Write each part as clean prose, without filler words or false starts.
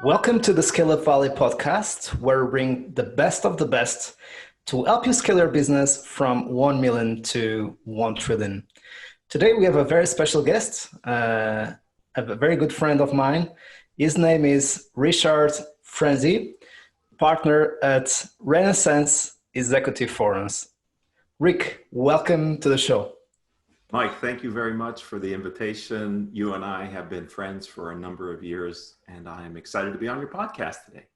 Welcome to the Scaleup Valley podcast, where we bring the best of the best to help you scale your business from 1 million to 1 trillion. Today, we have a very special guest, a very good friend of mine. His name is Richard Franzi, partner at Renaissance Executive Forums. Rick, welcome to the show. Mike, thank you very much for the invitation. You and I have been friends for a number of years, and I am excited to be on your podcast today.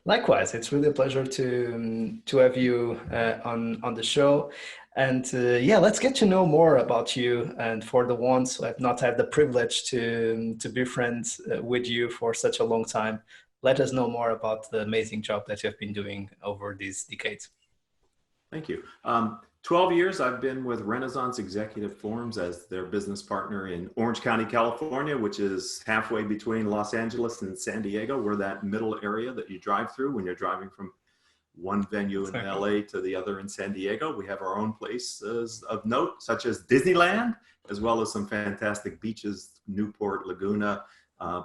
Likewise, it's really a pleasure to have you on the show. And let's get to know more about you. And for the ones who have not had the privilege to be friends with you for such a long time, let us know more about the amazing job that you have been doing over these decades. Thank you. 12 years I've been with Renaissance Executive Forums as their business partner in Orange County, California, which is halfway between Los Angeles and San Diego. We're that middle area that you drive through when you're driving from one venue in LA to the other in San Diego. We have our own places of note, such as Disneyland, as well as some fantastic beaches, Newport, Laguna,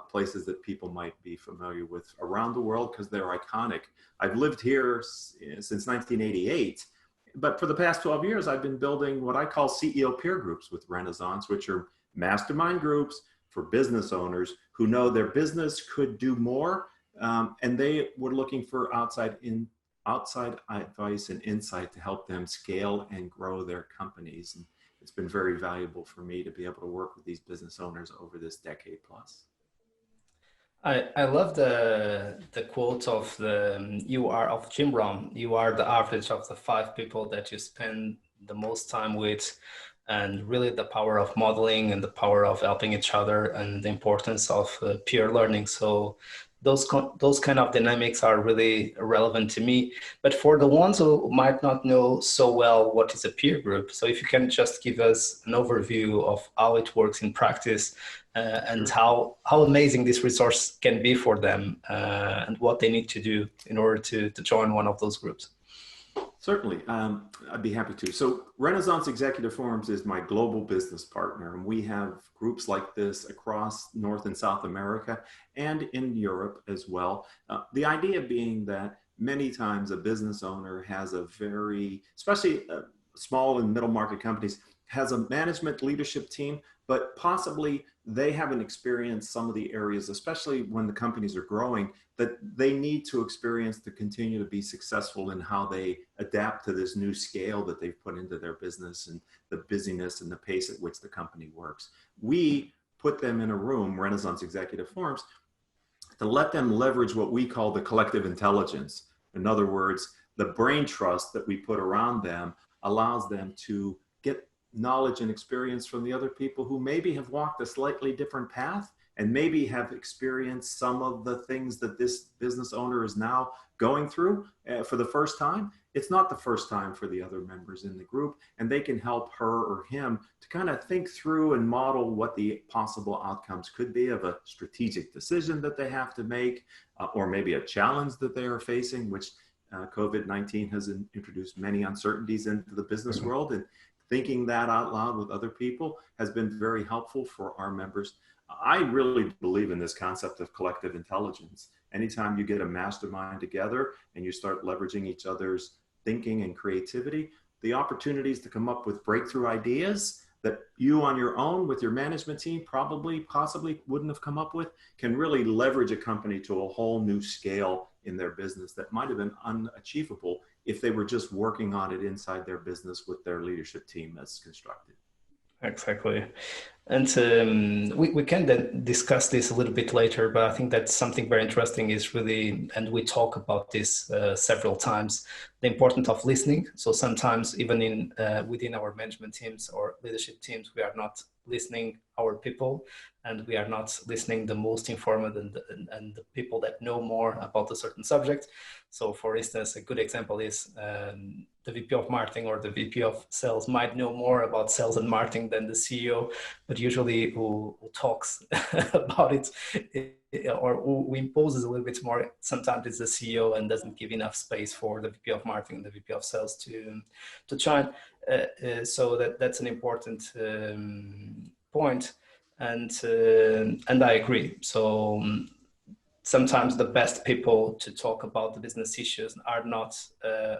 places that people might be familiar with around the world because they're iconic. I've lived here since 1988. But for the past 12 years, I've been building what I call CEO peer groups with Renaissance, which are mastermind groups for business owners who know their business could do more. And they were looking for outside advice and insight to help them scale and grow their companies. And it's been very valuable for me to be able to work with these business owners over this decade plus. I love the quote of Jim Rohn. You are the average of the 5 people that you spend the most time with, and really the power of modeling and the power of helping each other and the importance of peer learning. So those kind of dynamics are really relevant to me. But for the ones who might not know so well what is a peer group, so if you can just give us an overview of how it works in practice, and how amazing this resource can be for them, and what they need to do in order to join one of those groups. Certainly, I'd be happy to. So Renaissance Executive Forums is my global business partner, and we have groups like this across North and South America and in Europe as well. The idea being that many times a business owner has a especially small and middle market companies, has a management leadership team, but possibly they haven't experienced some of the areas, especially when the companies are growing, that they need to experience to continue to be successful in how they adapt to this new scale that they've put into their business and the busyness and the pace at which the company works. We put them in a room, Renaissance Executive Forums, to let them leverage what we call the collective intelligence. In other words, the brain trust that we put around them allows them to get knowledge and experience from the other people who maybe have walked a slightly different path and maybe have experienced some of the things that this business owner is now going through for the first time. It's not the first time for the other members in the group, and they can help her or him to kind of think through and model what the possible outcomes could be of a strategic decision that they have to make, or maybe a challenge that they are facing, which COVID-19 has introduced many uncertainties into the business world, and thinking that out loud with other people has been very helpful for our members. I really believe in this concept of collective intelligence. Anytime you get a mastermind together and you start leveraging each other's thinking and creativity, the opportunities to come up with breakthrough ideas that you on your own with your management team possibly wouldn't have come up with can really leverage a company to a whole new scale in their business that might have been unachievable if they were just working on it inside their business with their leadership team that's constructed. Exactly. And we can then discuss this a little bit later, but I think that something very interesting is really, and we talk about this several times, the importance of listening. So sometimes even within our management teams or leadership teams, we are not listening our people, and we are not listening the most informed and the people that know more about a certain subject. So for instance, a good example is the VP of marketing or the VP of sales might know more about sales and marketing than the CEO, but usually who talks about it or who imposes a little bit more sometimes it's the CEO and doesn't give enough space for the VP of marketing and the VP of sales to shine. So that's an important point, and I agree. So sometimes the best people to talk about the business issues are not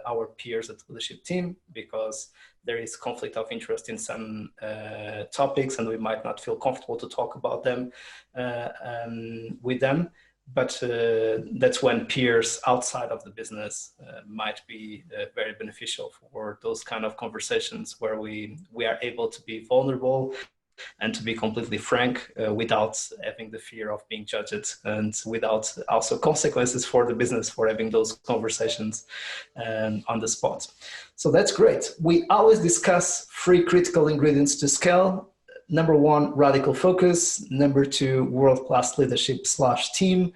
our peers at the leadership team, because there is conflict of interest in some topics, and we might not feel comfortable to talk about them with them. But that's when peers outside of the business might be very beneficial for those kind of conversations, where we are able to be vulnerable and to be completely frank without having the fear of being judged, and without also consequences for the business for having those conversations on the spot. So that's great. We always discuss 3 critical ingredients to scale. Number 1, radical focus. Number 2, world-class leadership / team.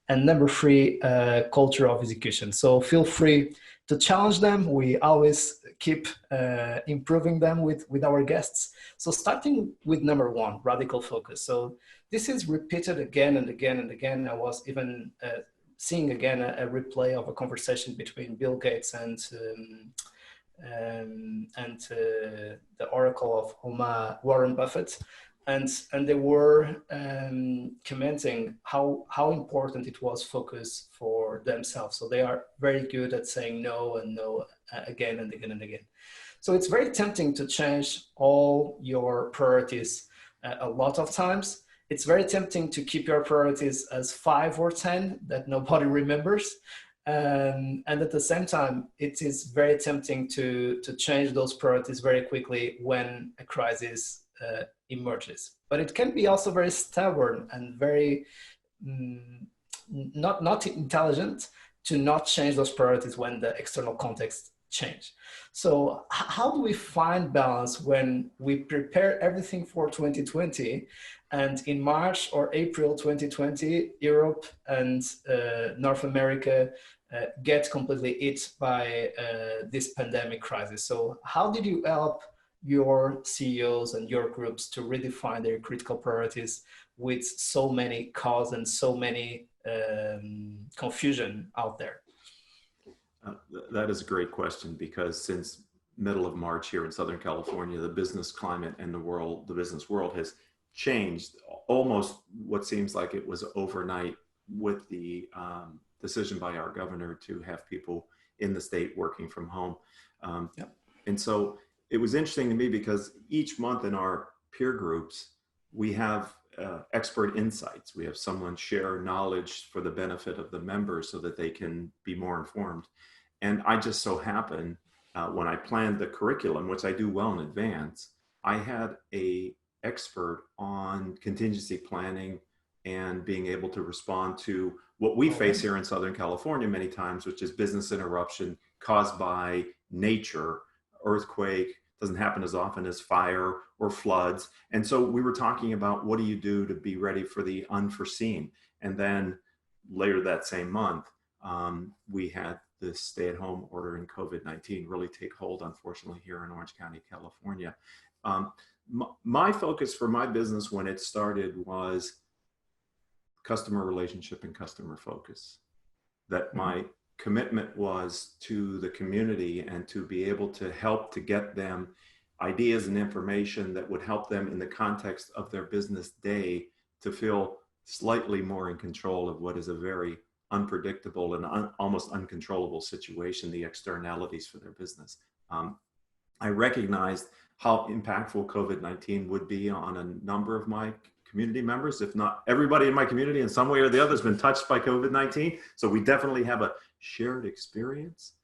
And number 3, culture of execution. So feel free to challenge them. We always keep improving them with our guests. So starting with number 1, radical focus. So this is repeated again and again and again. I was even seeing again a replay of a conversation between Bill Gates and the oracle of Omaha, Warren Buffett, and they were commenting how important it was focus for themselves. So they are very good at saying no and no again and again and again. So it's very tempting to change all your priorities a lot of times. It's very tempting to keep your priorities as 5 or 10 that nobody remembers. And at the same time, it is very tempting to change those priorities very quickly when a crisis emerges. But it can be also very stubborn and very not intelligent to not change those priorities when the external context change. So how do we find balance when we prepare everything for 2020, and in March or April 2020, Europe and North America get completely hit by this pandemic crisis? So how did you help your CEOs and your groups to redefine their critical priorities with so many calls and so many confusion out there? That is a great question, because since middle of March here in Southern California, the business climate and the business world has changed almost what seems like it was overnight, with the decision by our governor to have people in the state working from home. And so it was interesting to me, because each month in our peer groups, we have expert insights. We have someone share knowledge for the benefit of the members so that they can be more informed. And I just so happened, when I planned the curriculum, which I do well in advance, I had an expert on contingency planning and being able to respond to what we face here in Southern California many times, which is business interruption caused by nature, earthquake. Doesn't happen as often as fire or floods. And so we were talking about, what do you do to be ready for the unforeseen? And then later that same month, we had this stay-at-home order in COVID-19 really take hold, unfortunately, here in Orange County, California. My focus for my business when it started was customer relationship and customer focus. That my commitment was to the community, and to be able to help to get them ideas and information that would help them in the context of their business day to feel slightly more in control of what is a very unpredictable and almost uncontrollable situation, the externalities for their business. I recognized how impactful COVID-19 would be on a number of my community members, if not everybody in my community in some way or the other has been touched by COVID-19. So we definitely have a shared experience.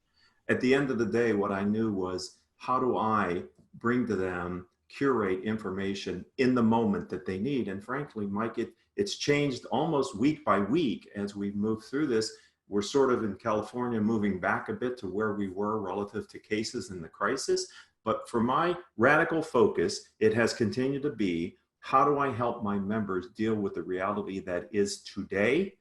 At the end of the day, what I knew was, how do I bring to them, curate information in the moment that they need? And frankly, Mike, it's changed almost week by week as we've moved through this. We're sort of in California moving back a bit to where we were relative to cases in the crisis. But for my radical focus, it has continued to be, how do I help my members deal with the reality that is today,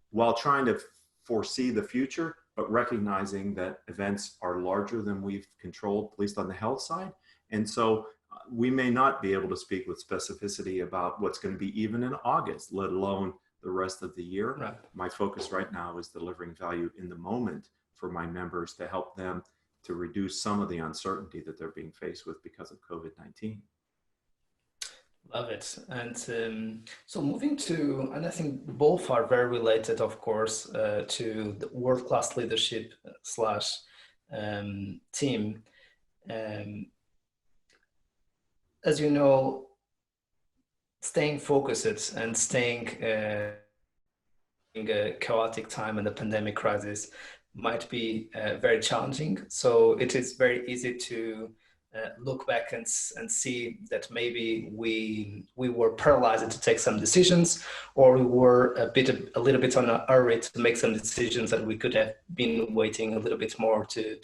while trying to foresee the future, but recognizing that events are larger than we've controlled, at least on the health side. And so we may not be able to speak with specificity about what's going to be even in August, let alone the rest of the year. Right. My focus right now is delivering value in the moment for my members to help them to reduce some of the uncertainty that they're being faced with because of COVID-19. Love it. And so moving to, and I think both are very related, of course, to the world-class leadership slash team. Um, as you know, staying focused and staying in a chaotic time and the pandemic crisis might be very challenging. So it is very easy to look back and see that maybe we were paralyzed to take some decisions, or we were a little bit on a hurry to make some decisions that we could have been waiting a little bit more to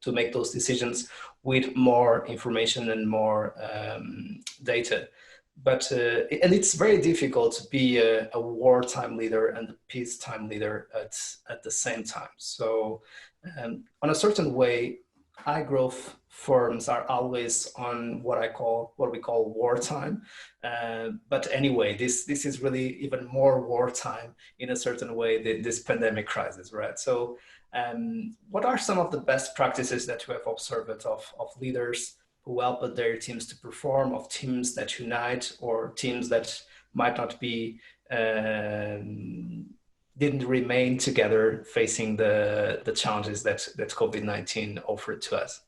make those decisions with more information and more data. But and it's very difficult to be a wartime leader and a peacetime leader at the same time. So on a certain way, high growth firms are always on what we call wartime. But anyway, this is really even more wartime in a certain way, this pandemic crisis, right? So what are some of the best practices that you have observed of leaders who help their teams to perform, of teams that unite, or teams that might not be didn't remain together facing the challenges that COVID-19 offered to us?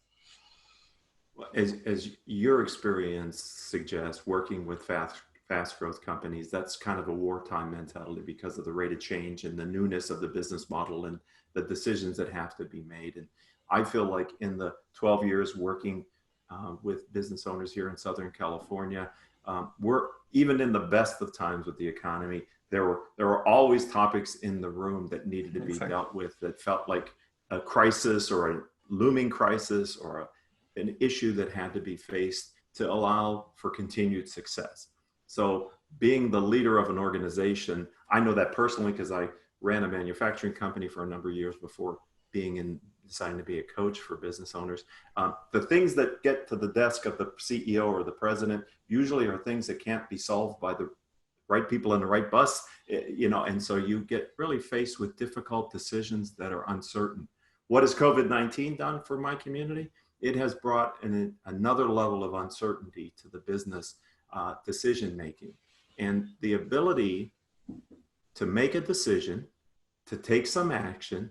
As your experience suggests, working with fast growth companies, that's kind of a wartime mentality because of the rate of change and the newness of the business model and the decisions that have to be made. And I feel like in the 12 years working with business owners here in Southern California, we're even in the best of times with the economy. There were always topics in the room that needed to be dealt with that felt like a crisis or a looming crisis or an issue that had to be faced to allow for continued success. So being the leader of an organization, I know that personally because I ran a manufacturing company for a number of years before deciding to be a coach for business owners. The things that get to the desk of the CEO or the president usually are things that can't be solved by the right people in the right bus, and so you get really faced with difficult decisions that are uncertain. What has COVID-19 done for my community? It has brought another level of uncertainty to the business decision making, and the ability to make a decision, to take some action,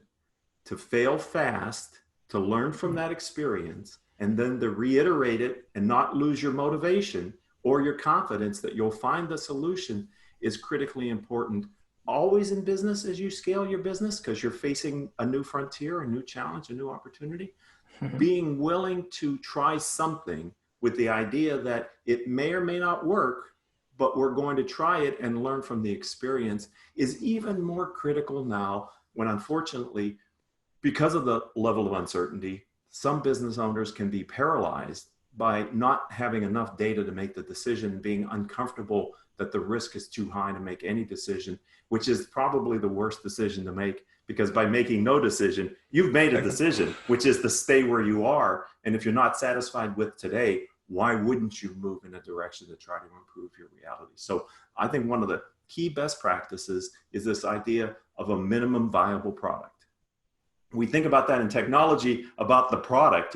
to fail fast, to learn from that experience, and then to reiterate it and not lose your motivation or your confidence that you'll find the solution is critically important. Always in business as you scale your business, because you're facing a new frontier, a new challenge, a new opportunity. Being willing to try something with the idea that it may or may not work, but we're going to try it and learn from the experience is even more critical now when, unfortunately, because of the level of uncertainty, some business owners can be paralyzed by not having enough data to make the decision, being uncomfortable that the risk is too high to make any decision, which is probably the worst decision to make, because by making no decision, you've made a decision, which is to stay where you are. And if you're not satisfied with today, why wouldn't you move in a direction to try to improve your reality? So I think one of the key best practices is this idea of a minimum viable product. We think about that in technology, about the product,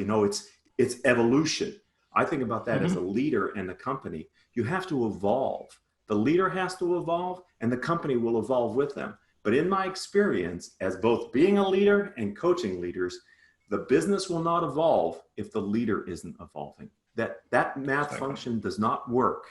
it's evolution. I think about that as a leader in the company. You have to evolve. The leader has to evolve and the company will evolve with them. But in my experience, as both being a leader and coaching leaders, the business will not evolve if the leader isn't evolving. That math function does not work.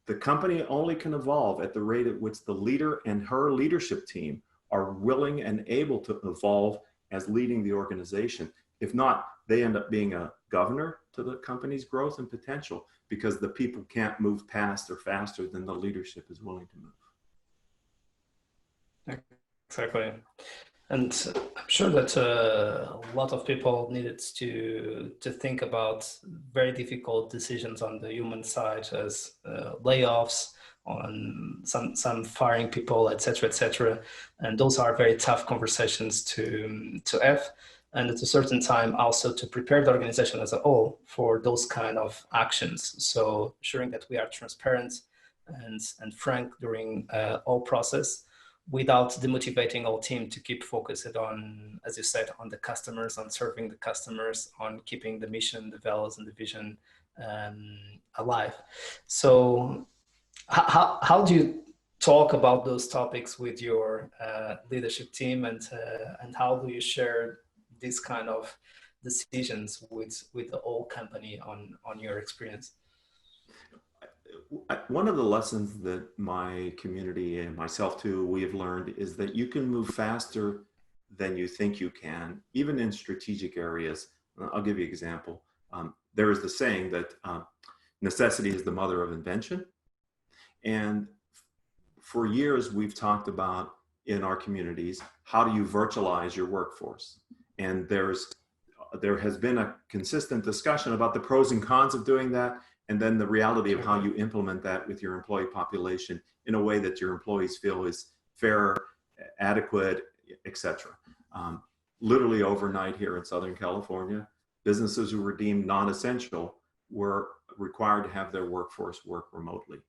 The company only can evolve at the rate at which the leader and her leadership team are willing and able to evolve as leading the organization. If not, they end up being a governor to the company's growth and potential because the people can't move past or faster than the leadership is willing to move. Exactly. And I'm sure that a lot of people needed to think about very difficult decisions on the human side, as layoffs, on some firing people, etc., etc. And those are very tough conversations to have. And at a certain time, also to prepare the organization as a whole for those kind of actions. So ensuring that we are transparent and frank during all process, without demotivating our team to keep focused on, as you said, on the customers, on serving the customers, on keeping the mission, the values, and the vision alive. So how do you talk about those topics with your leadership team, and how do you share this kind of decisions with the whole company on your experience? One of the lessons that my community and myself too, we have learned is that you can move faster than you think you can, even in strategic areas. I'll give you an example. There is the saying that necessity is the mother of invention. And for years, we've talked about in our communities, how do you virtualize your workforce? And there has been a consistent discussion about the pros and cons of doing that, and then the reality of how you implement that with your employee population in a way that your employees feel is fair, adequate, etc. Literally overnight here in Southern California, businesses who were deemed non-essential were required to have their workforce work remotely.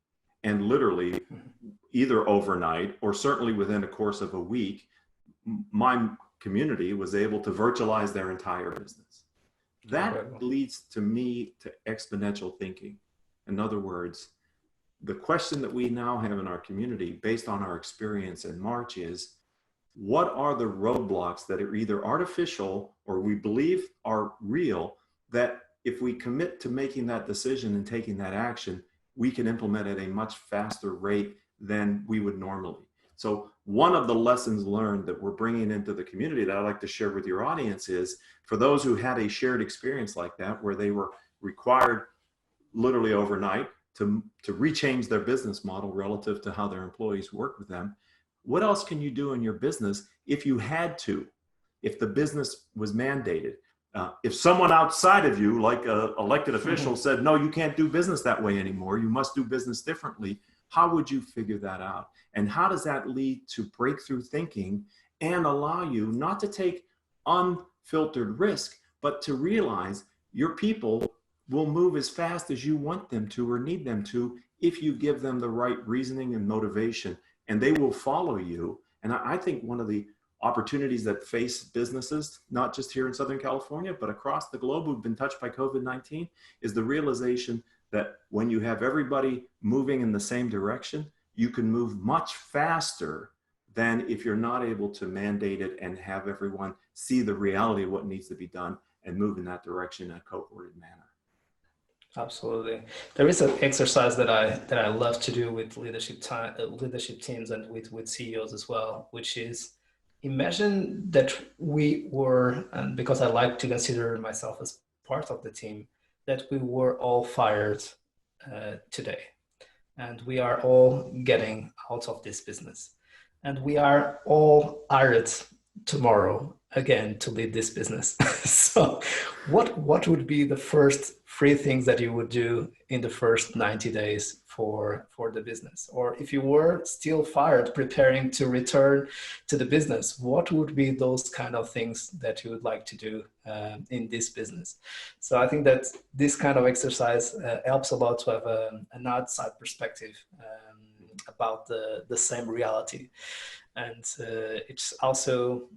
And literally, either overnight or certainly within a course of a week, my community was able to virtualize their entire business. That leads to me to exponential thinking. In other words, the question that we now have in our community based on our experience in March is, what are the roadblocks that are either artificial or we believe are real, that if we commit to making that decision and taking that action, we can implement at a much faster rate than we would normally. So one of the lessons learned that we're bringing into the community that I'd like to share with your audience is, for those who had a shared experience like that, where they were required literally overnight to rechange their business model relative to how their employees work with them, what else can you do in your business if you had to, if the business was mandated? If someone outside of you, like an elected official, said, no, you can't do business that way anymore, you must do business differently, how would you figure that out? And how does that lead to breakthrough thinking and allow you not to take unfiltered risk, but to realize your people will move as fast as you want them to or need them to if you give them the right reasoning and motivation, and they will follow you. And I think one of the opportunities that face businesses, not just here in Southern California, but across the globe who've been touched by COVID-19, is the realization that when you have everybody moving in the same direction, you can move much faster than if you're not able to mandate it and have everyone see the reality of what needs to be done and move in that direction in a cohorted manner. Absolutely. There is an exercise that I love to do with leadership teams and with CEOs as well, which is, imagine that we were, and because I like to consider myself as part of the team, that we were all fired today, and we are all getting out of this business, and we are all hired tomorrow again to lead this business. So what would be the first three things that you would do in the first 90 days for the business? Or if you were still fired, preparing to return to the business, what would be those kind of things that you would like to do in this business? So I think that this kind of exercise helps a lot to have an outside perspective about the same reality. And it's also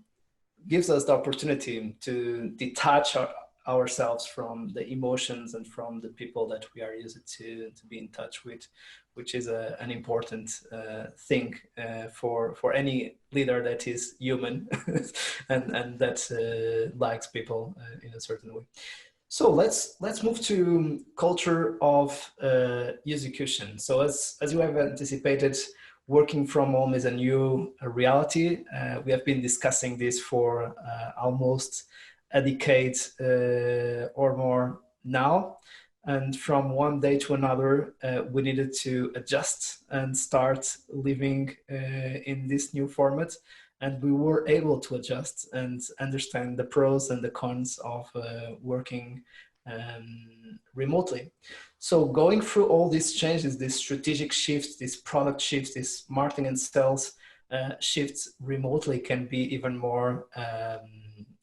gives us the opportunity to detach ourselves from the emotions and from the people that we are used to be in touch with, which is an important thing for any leader that is human and that likes people in a certain way. So let's move to culture of execution. So as you have anticipated, working from home is a new reality. We have been discussing this for almost a decade or more now. And from one day to another, we needed to adjust and start living in this new format. And we were able to adjust and understand the pros and the cons of working remotely. So going through all these changes, these strategic shifts, these product shifts, these marketing and sales shifts remotely can be even more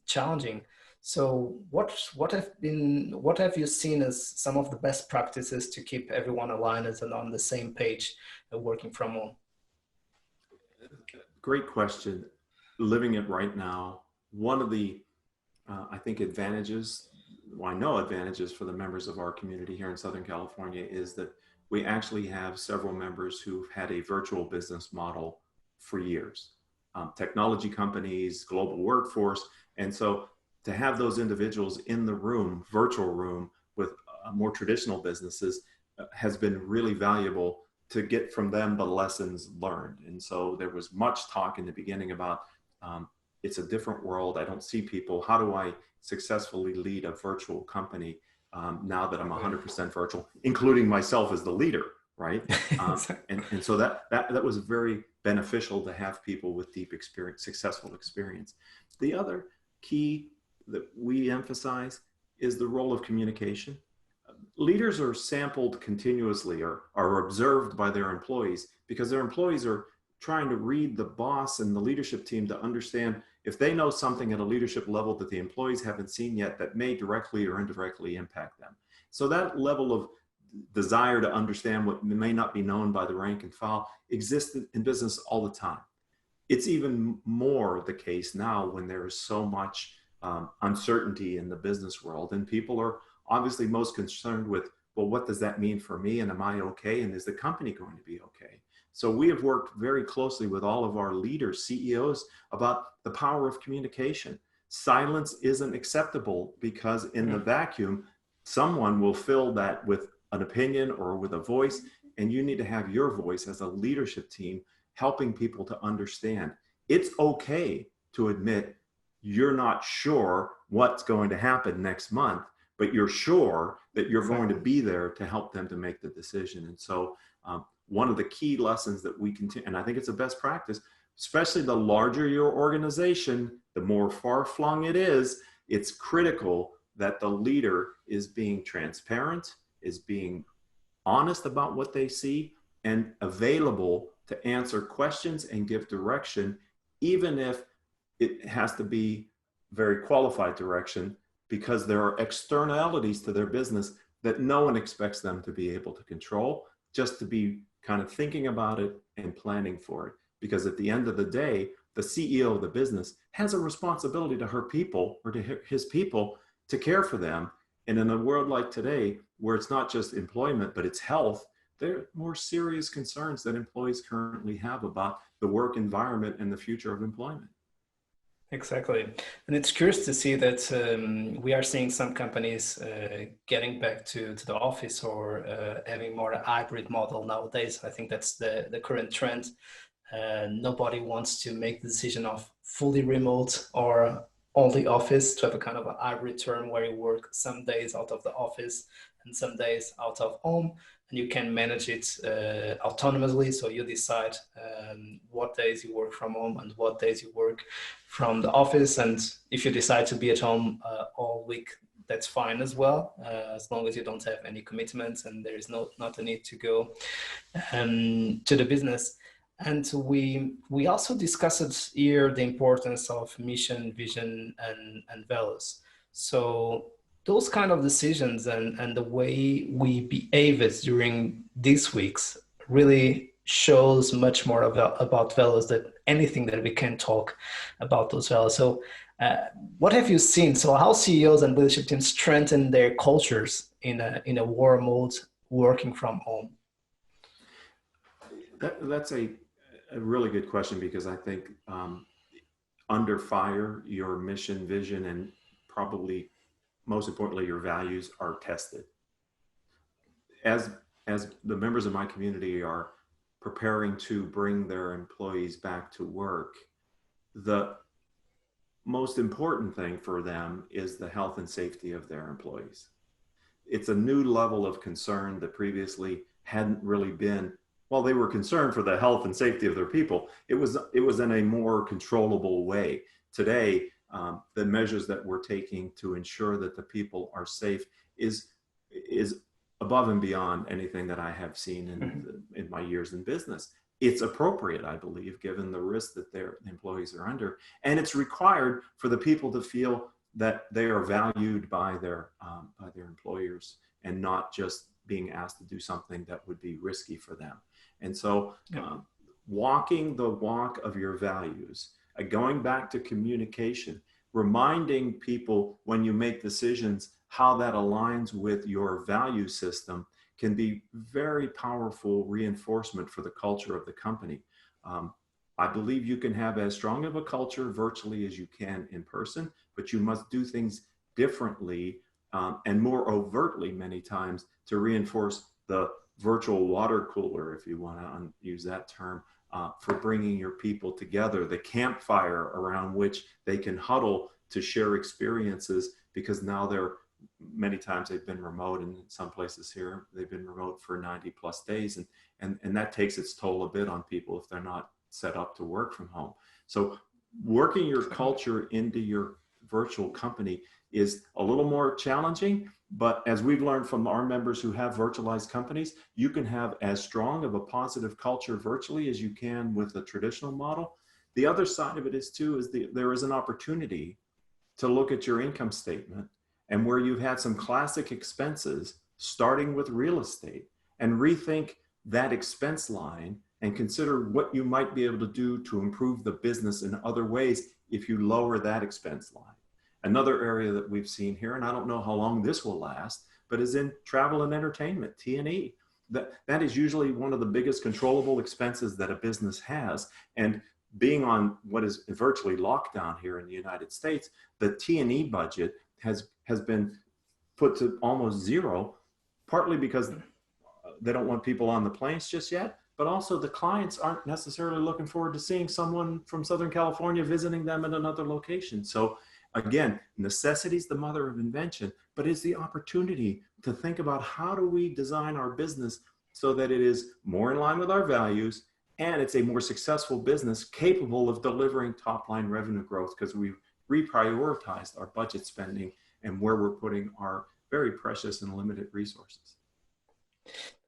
challenging. So what have you seen as some of the best practices to keep everyone aligned and on the same page working from home? Great question. Living it right now, one of the I think advantages, well, I know advantages for the members of our community here in Southern California is that we actually have several members who've had a virtual business model for years. Technology companies, global workforce. And so to have those individuals in the room, virtual room, with more traditional businesses has been really valuable to get from them the lessons learned. And so there was much talk in the beginning about it's a different world. I don't see people. How do I successfully lead a virtual company now that I'm 100% virtual, including myself as the leader, right? And so that was very beneficial to have people with deep experience, successful experience. The other key that we emphasize is the role of communication. Leaders are sampled continuously or are observed by their employees because their employees are trying to read the boss and the leadership team to understand if they know something at a leadership level that the employees haven't seen yet that may directly or indirectly impact them. So that level of desire to understand what may not be known by the rank and file exists in business all the time. It's even more the case now when there is so much uncertainty in the business world, and people are obviously most concerned with, well, what does that mean for me, and am I okay, and is the company going to be okay? So we have worked very closely with all of our leaders, CEOs, about the power of communication. Silence isn't acceptable because in the vacuum, someone will fill that with an opinion or with a voice, and you need to have your voice as a leadership team helping people to understand. It's okay to admit you're not sure what's going to happen next month, but you're sure that you're going to be there to help them to make the decision. And so one of the key lessons that we continue, and I think it's a best practice, especially the larger your organization, the more far-flung it is, it's critical that the leader is being transparent, is being honest about what they see, and available to answer questions and give direction, even if it has to be very qualified direction, because there are externalities to their business that no one expects them to be able to control, just to be kind of thinking about it and planning for it. Because at the end of the day, the CEO of the business has a responsibility to her people or to his people to care for them. And in a world like today, where it's not just employment, but it's health, there are more serious concerns that employees currently have about the work environment and the future of employment. Exactly. And it's curious to see that we are seeing some companies getting back to the office or having more a hybrid model nowadays. I think that's the current trend. Nobody wants to make the decision of fully remote or only office, to have a kind of a hybrid term where you work some days out of the office and some days out of home, and you can manage it autonomously. So you decide what days you work from home and what days you work from the office. And if you decide to be at home all week, that's fine as well, as long as you don't have any commitments and there is not a need to go to the business. And we also discussed here the importance of mission, vision, and values. So those kind of decisions and the way we behave it during these weeks really shows much more about values than anything that we can talk about those values. So what have you seen? So how CEOs and leadership teams strengthen their cultures in a war mode working from home? That's a really good question, because I think under fire, your mission, vision, and probably most importantly, your values are tested. As the members of my community are preparing to bring their employees back to work, the most important thing for them is the health and safety of their employees. It's a new level of concern that previously hadn't really been. Well, they were concerned for the health and safety of their people. It was in a more controllable way. Today, the measures that we're taking to ensure that the people are safe is above and beyond anything that I have seen in my years in business. It's appropriate, I believe, given the risk that their employees are under, and it's required for the people to feel that they are valued by their employers and not just being asked to do something that would be risky for them. And so walking the walk of your values, going back to communication, reminding people when you make decisions how that aligns with your value system can be very powerful reinforcement for the culture of the company. I believe you can have as strong of a culture virtually as you can in person, but you must do things differently and more overtly many times to reinforce the virtual water cooler, if you want to use that term, for bringing your people together, the campfire around which they can huddle to share experiences, because now many times they've been remote, and in some places here they've been remote for 90 plus days, and that takes its toll a bit on people if they're not set up to work from home. So working your culture into your virtual company is a little more challenging, but as we've learned from our members who have virtualized companies, you can have as strong of a positive culture virtually as you can with a traditional model. The other side of it is there is an opportunity to look at your income statement and where you've had some classic expenses, starting with real estate, and rethink that expense line and consider what you might be able to do to improve the business in other ways if you lower that expense line. Another area that we've seen here, and I don't know how long this will last, but is in travel and entertainment, T&E. That is usually one of the biggest controllable expenses that a business has. And being on what is virtually lockdown here in the United States, the T&E budget has been put to almost zero, partly because they don't want people on the planes just yet, but also the clients aren't necessarily looking forward to seeing someone from Southern California visiting them at another location. So again, necessity is the mother of invention, but it's the opportunity to think about how do we design our business so that it is more in line with our values, and it's a more successful business capable of delivering top-line revenue growth, because we've reprioritized our budget spending and where we're putting our very precious and limited resources.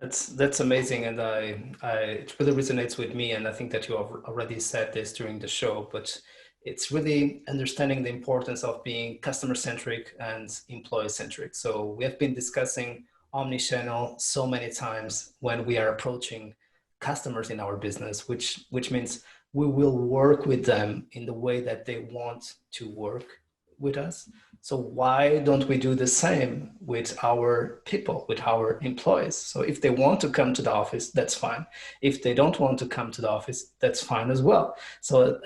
That's amazing, and it really resonates with me. And I think that you have already said this during the show, but it's really understanding the importance of being customer-centric and employee-centric. So we have been discussing omnichannel so many times when we are approaching customers in our business, which means we will work with them in the way that they want to work with us. So why don't we do the same with our people, with our employees? So if they want to come to the office, that's fine. If they don't want to come to the office, that's fine as well. So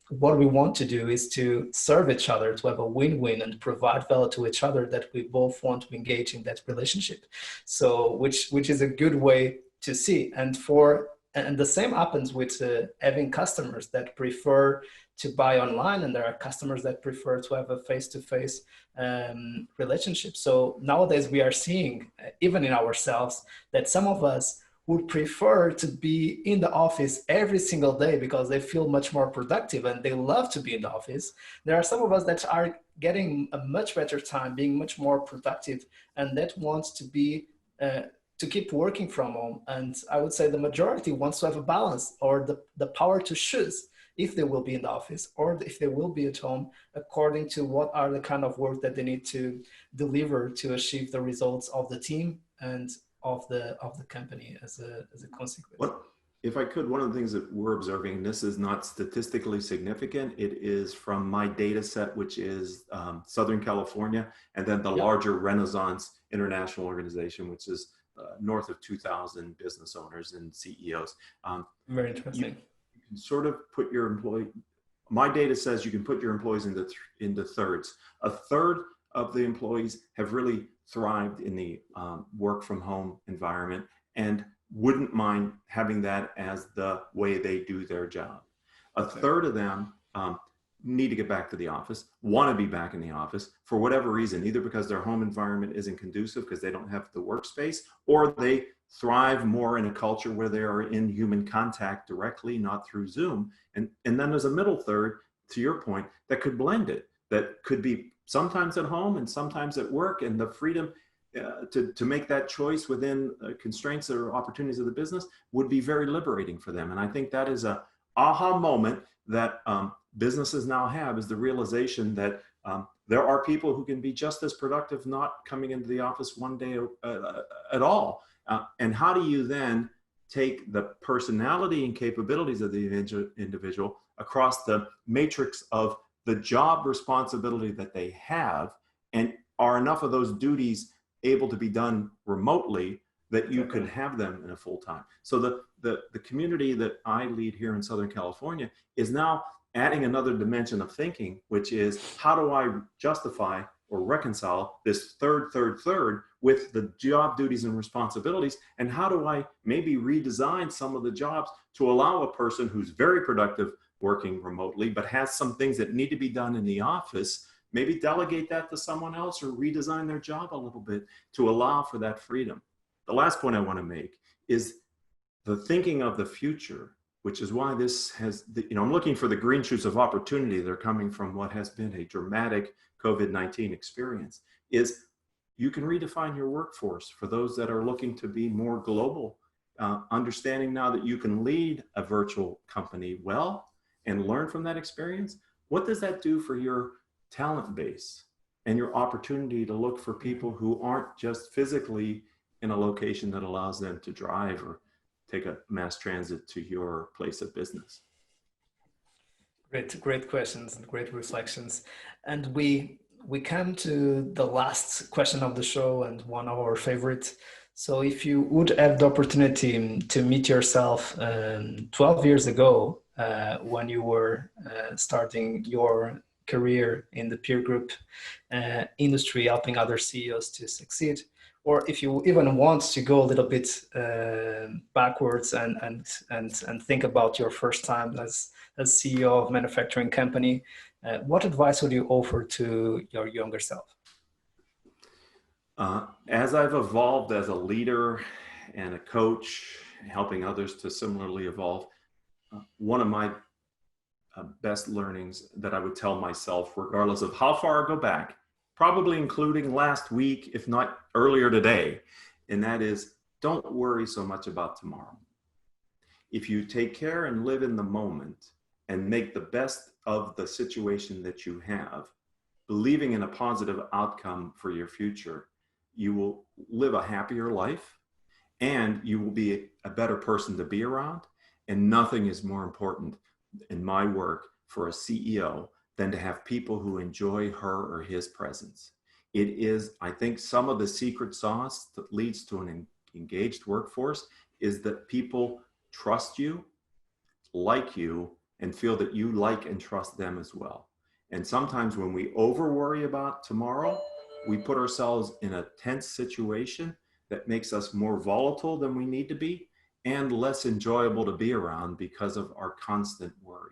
what we want to do is to serve each other, to have a win-win and provide value to each other, that we both want to engage in that relationship. So which is a good way to see. And the same happens with having customers that prefer to buy online, and there are customers that prefer to have a face-to-face relationship. So nowadays we are seeing, even in ourselves, that some of us would prefer to be in the office every single day because they feel much more productive and they love to be in the office. There are some of us that are getting a much better time, being much more productive, and that wants to be to keep working from home. And I would say the majority wants to have a balance, or the power to choose if they will be in the office or if they will be at home, according to what are the kind of work that they need to deliver to achieve the results of the team and of the company as a consequence. What, if I could, one of the things that we're observing, and this is not statistically significant, it is from my data set, which is Southern California, and then the larger Renaissance International Organization, which is north of 2,000 business owners and CEOs. Very interesting. You can sort of put your employee, my data says you can put your employees into thirds. A third of the employees have really thrived in the work from home environment and wouldn't mind having that as the way they do their job. A third of them need to get back to the office, want to be back in the office for whatever reason, either because their home environment isn't conducive because they don't have the workspace, or they thrive more in a culture where they are in human contact directly, not through Zoom. And then there's a middle third, to your point, that could blend it, that could be sometimes at home and sometimes at work, and the freedom to make that choice within constraints or opportunities of the business would be very liberating for them. And I think that is a aha moment that businesses now have, is the realization that there are people who can be just as productive not coming into the office one day at all. And how do you then take the personality and capabilities of the individual across the matrix of the job responsibility that they have, and are enough of those duties able to be done remotely that you can have them in a full time. So the community that I lead here in Southern California is now adding another dimension of thinking, which is how do I justify or reconcile this third with the job duties and responsibilities? And how do I maybe redesign some of the jobs to allow a person who's very productive working remotely, but has some things that need to be done in the office, maybe delegate that to someone else or redesign their job a little bit to allow for that freedom. The last point I want to make is the thinking of the future, which is why this has, I'm looking for the green shoots of opportunity that are coming from what has been a dramatic COVID-19 experience, is you can redefine your workforce for those that are looking to be more global, understanding now that you can lead a virtual company well and learn from that experience. What does that do for your talent base and your opportunity to look for people who aren't just physically in a location that allows them to drive or take a mass transit to your place of business? Great questions and great reflections. And we come to the last question of the show and one of our favorites. So if you would have the opportunity to meet yourself 12 years ago, when you were starting your career in the peer group industry, helping other CEOs to succeed, or if you even want to go a little bit backwards and think about your first time as CEO of a manufacturing company, what advice would you offer to your younger self? As I've evolved as a leader and a coach, helping others to similarly evolve, one of my best learnings that I would tell myself, regardless of how far I go back, probably including last week, if not earlier today, and that is, don't worry so much about tomorrow. If you take care and live in the moment and make the best of the situation that you have, believing in a positive outcome for your future, you will live a happier life and you will be a better person to be around. And nothing is more important in my work for a CEO than to have people who enjoy her or his presence. It is, I think, some of the secret sauce that leads to an engaged workforce is that people trust you, like you, and feel that you like and trust them as well. And sometimes when we over worry about tomorrow, we put ourselves in a tense situation that makes us more volatile than we need to be and less enjoyable to be around because of our constant worry.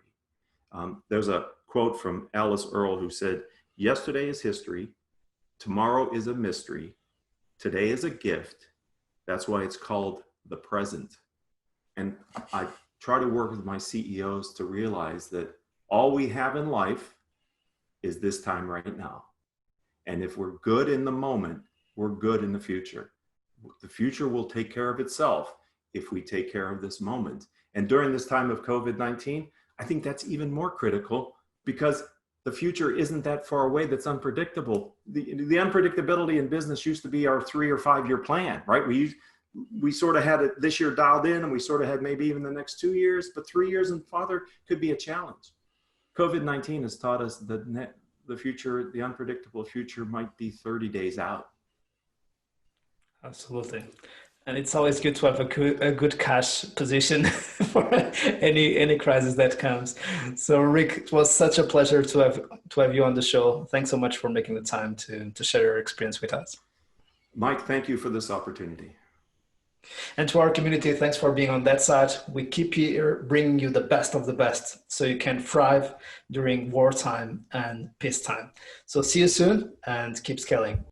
There's a quote from Alice Earle who said, "Yesterday is history, tomorrow is a mystery, today is a gift. That's why it's called the present." And I try to work with my CEOs to realize that all we have in life is this time right now. And if we're good in the moment, we're good in the future. The future will take care of itself if we take care of this moment. And during this time of COVID-19, I think that's even more critical because the future isn't that far away. That's unpredictable. The unpredictability in business used to be our 3 or 5 year plan, right? We sort of had it this year dialed in, and we sort of had maybe even the next 2 years, but 3 years and farther could be a challenge. COVID-19 has taught us that the future, the unpredictable future, might be 30 days out. Absolutely. And it's always good to have a good cash position for any crisis that comes. So Rick, it was such a pleasure to have you on the show. Thanks so much for making the time to share your experience with us. Mike, thank you for this opportunity. And to our community, thanks for being on that side. We keep here bringing you the best of the best so you can thrive during wartime and peacetime. So see you soon and keep scaling.